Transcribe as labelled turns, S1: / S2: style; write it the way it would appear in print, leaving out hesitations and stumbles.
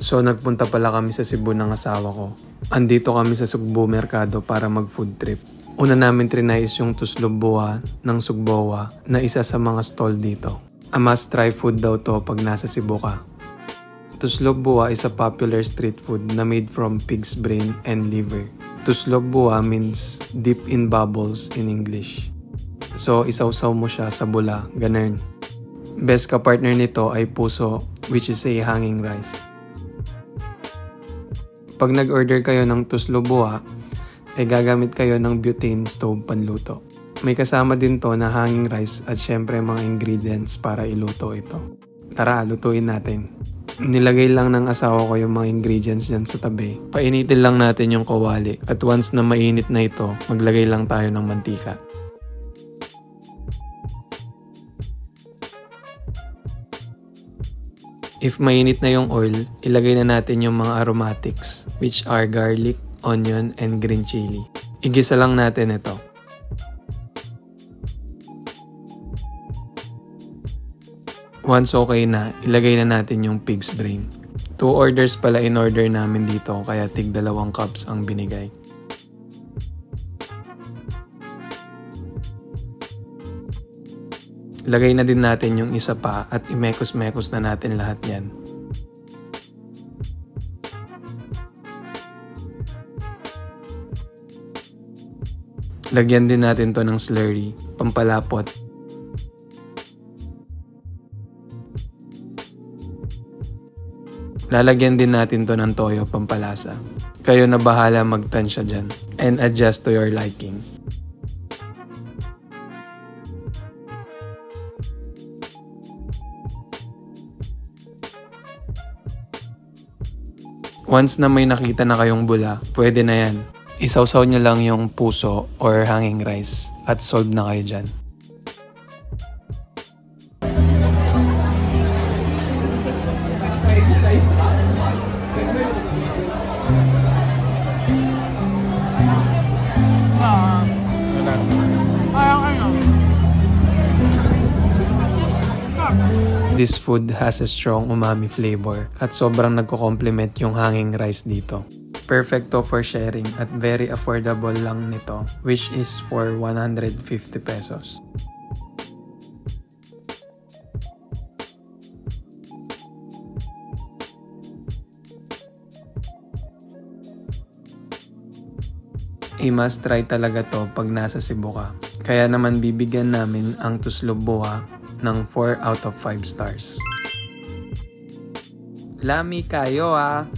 S1: So nagpunta pala kami sa Cebu ng asawa ko. Andito kami sa Sugbo Mercado para mag food trip. Una namin trinay is yung tuslob buwa ng Sugboa na isa sa mga stall dito. A must try food daw to pag nasa Cebu ka. Tuslob buwa is a popular street food na made from pig's brain and liver. Tuslob buwa means deep in bubbles in English. So isawsaw mo siya sa bula, ganun. Best ka-partner nito ay puso, which is a hanging rice. Pag nag-order kayo ng tuslob buwa, ay gagamit kayo ng butane stove panluto. May kasama din to na hanging rice at syempre mga ingredients para iluto ito. Tara, lutuin natin. Nilagay lang ng asawa ko yung mga ingredients dyan sa tabi. Painitin lang natin yung kawali at once na mainit na ito, maglagay lang tayo ng mantika. If mainit na yung oil, ilagay na natin yung mga aromatics, which are garlic, onion, and green chili. Igisa lang natin ito. Once okay na, ilagay na natin yung pig's brain. 2 orders pala in order namin dito, kaya tig 2 cups ang binigay. Lagay na din natin yung isa pa at imekos-mekos na natin lahat yan. Lagyan din natin to ng slurry, pampalapot. Lalagyan din natin to ng toyo, pampalasa. Kayo na bahala magtansya dyan and adjust to your liking. Once na may nakita na kayong bula, pwede na yan. Isawsaw nyo lang yung puso or hanging rice at solve na kayo dyan. This food has a strong umami flavor at sobrang nagko-complement yung hanging rice dito. Perfecto for sharing at very affordable lang nito, which is for 150 pesos. I-must try talaga to pag nasa Cebu ka. Kaya naman bibigyan namin ang tuslob buwa ng 4 out of 5 stars. Lami kayo ah!